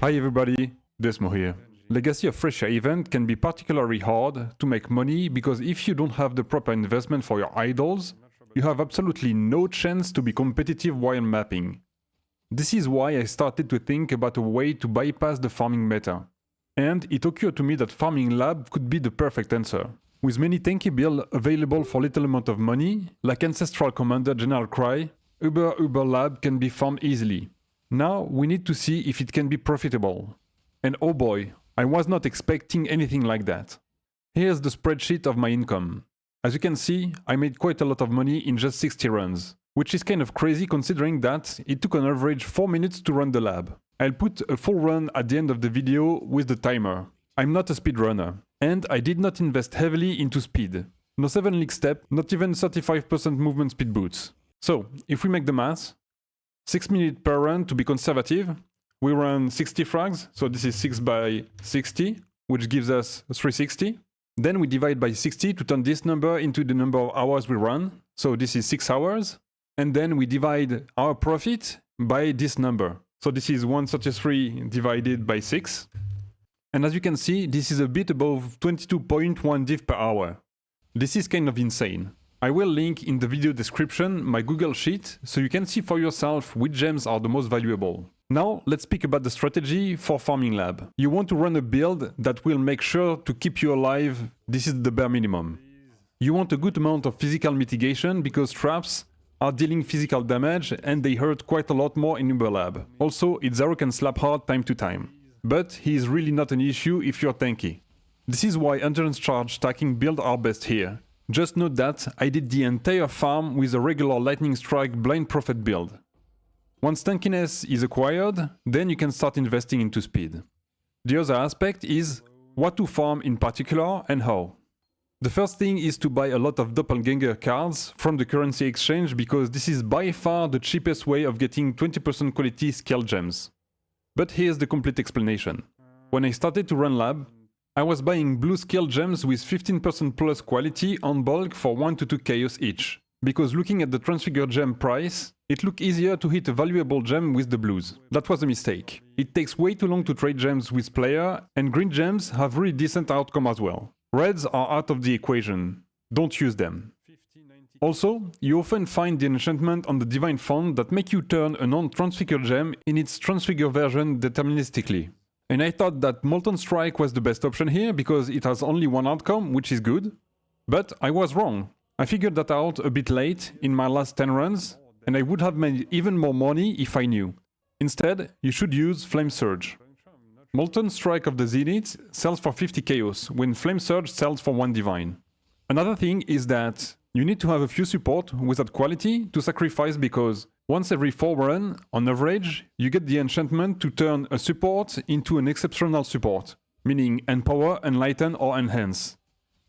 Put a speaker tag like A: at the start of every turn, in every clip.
A: Hi everybody, Desmo here. Legacy of Phrecia event can be particularly hard to make money because if you don't have the proper investment for your idols, you have absolutely no chance to be competitive while mapping. This is why I started to think about a way to bypass the farming meta. And it occurred to me that farming lab could be the perfect answer. With many tanky builds available for little amount of money, like Ancestral Commander General Cry, Uber lab can be farmed easily. Now we need to see if it can be profitable. And oh boy, I was not expecting anything like that. Here's the spreadsheet of my income. As you can see, I made quite a lot of money in just 60 runs, which is kind of crazy considering that it took on average 4 minutes to run the lab. I'll put a full run at the end of the video with the timer. I'm not a speedrunner, and I did not invest heavily into speed. No 7 league step, not even 35% movement speed boots. So, if we make the math, 6 minutes per run to be conservative, we run 60 frags, so this is 6 by 60, which gives us 360. Then we divide by 60 to turn this number into the number of hours we run, so this is 6 hours. And then we divide our profit by this number. So this is 133 divided by 6. And as you can see, this is a bit above 22.1 div per hour. This is kind of insane. I will link in the video description my Google Sheet so you can see for yourself which gems are the most valuable. Now let's speak about the strategy for farming lab. You want to run a build that will make sure to keep you alive. This is the bare minimum. You want a good amount of physical mitigation because traps are dealing physical damage and they hurt quite a lot more in Uber lab. Also, Exile can slap hard time to time. But he is really not an issue if you're tanky. This is why endurance charge stacking builds are best here. Just note that I did the entire farm with a regular lightning strike blind prophet build. Once tankiness is acquired, then you can start investing into speed. The other aspect is what to farm in particular and how. The first thing is to buy a lot of doppelganger cards from the currency exchange because this is by far the cheapest way of getting 20% quality skill gems. But here's the complete explanation. When I started to run lab, I was buying blue skill gems with 15% plus quality on bulk for 1 to 2 chaos each. Because looking at the transfigure gem price, it looked easier to hit a valuable gem with the blues. That was a mistake. It takes way too long to trade gems with player, and green gems have really decent outcome as well. Reds are out of the equation. Don't use them. Also, you often find the enchantment on the Divine Font that make you turn a non-transfigure gem in its transfigure version deterministically. And I thought that Molten Strike was the best option here because it has only one outcome, which is good. But I was wrong. I figured that out a bit late in my last 10 runs, and I would have made even more money if I knew. Instead, you should use Flame Surge. Molten Strike of the Zenith sells for 50 chaos, when Flame Surge sells for 1 divine. Another thing is that you need to have a few support with that quality to sacrifice because once every 4 run, on average, you get the enchantment to turn a support into an exceptional support, meaning Empower, Enlighten or Enhance.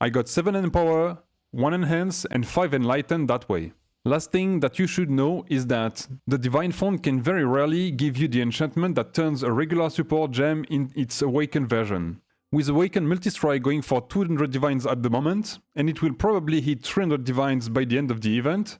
A: I got 7 Empower, 1 Enhance and 5 Enlighten that way. Last thing that you should know is that the Divine Font can very rarely give you the enchantment that turns a regular support gem in its Awakened version. With Awakened Multistrike going for 200 divines at the moment, and it will probably hit 300 divines by the end of the event,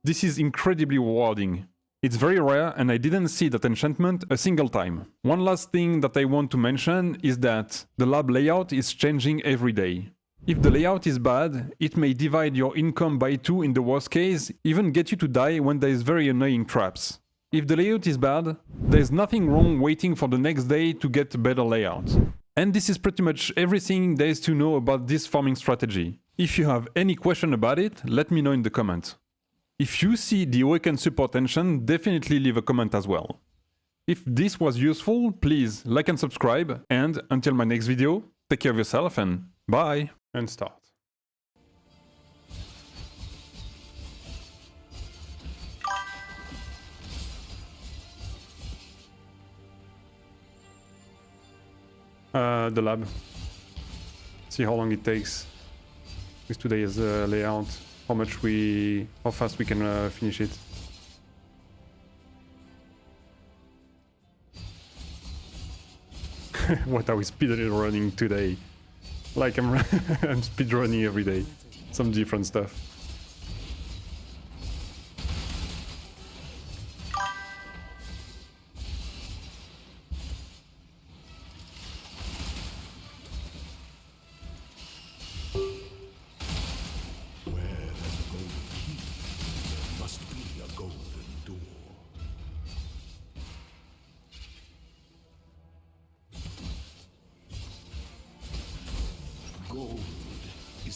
A: this is incredibly rewarding. It's very rare and I didn't see that enchantment a single time. One last thing that I want to mention is that the lab layout is changing every day. If the layout is bad, it may divide your income by 2 in the worst case, even get you to die when there is very annoying traps. If the layout is bad, there's nothing wrong waiting for the next day to get a better layout. And this is pretty much everything there is to know about this farming strategy. If you have any question about it, let me know in the comments. If you see the Awakened support engine, definitely leave a comment as well. If this was useful, please like and subscribe, and until my next video, take care of yourself and bye! And start. The lab. See how long it takes with today's layout. How fast we can finish it. What are we speedrunning today? Like I'm speedrunning every day. Some different stuff.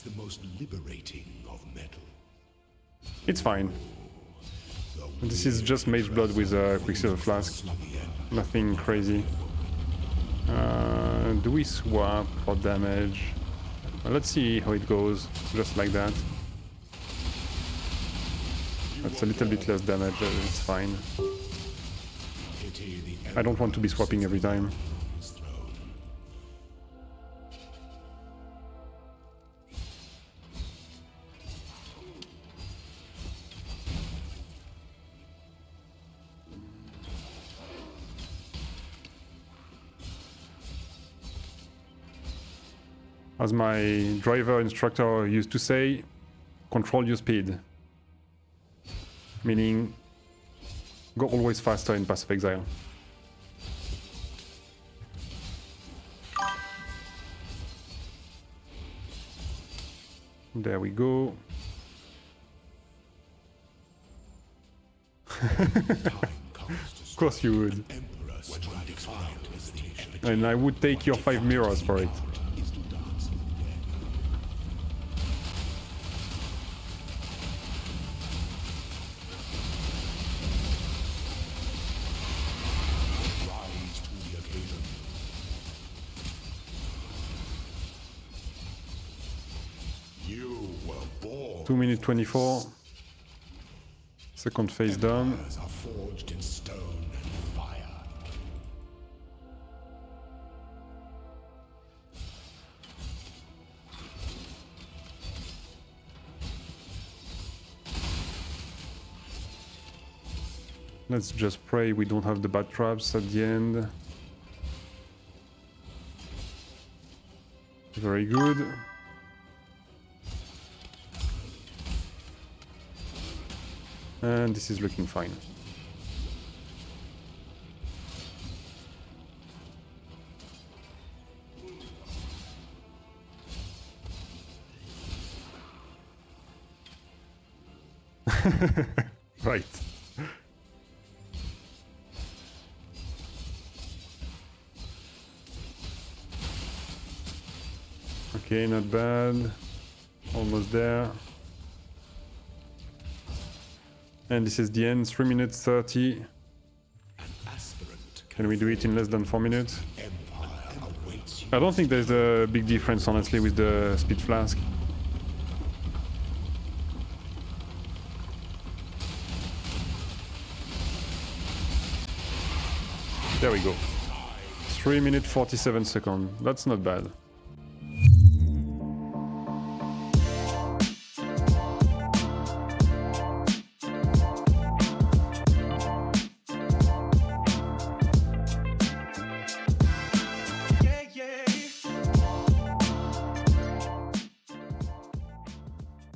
B: is the most liberating of metal.
A: It's fine. This is just Mage Blood with a Quicksilver Flask. Nothing crazy. Do we swap for damage? Well, let's see how it goes, just like that. That's a little bit less damage, it's fine. I don't want to be swapping every time. As my driver instructor used to say, control your speed. Meaning, go always faster in Path of Exile. There we go. Of course you would. And I would take your 5 mirrors for it.
B: You were born.
A: 2 minutes 24. Second phase done.
B: Empires are forged in stone and fire.
A: Let's just pray we don't have the bad traps at the end. Very good. And this is looking fine. Right. Okay, not bad. Almost there. And this is the end, 3 minutes 30. Can we do it in less than 4 minutes? I don't think there's a big difference, honestly, with the speed flask. There we go. 3 minutes 47 seconds. That's not bad.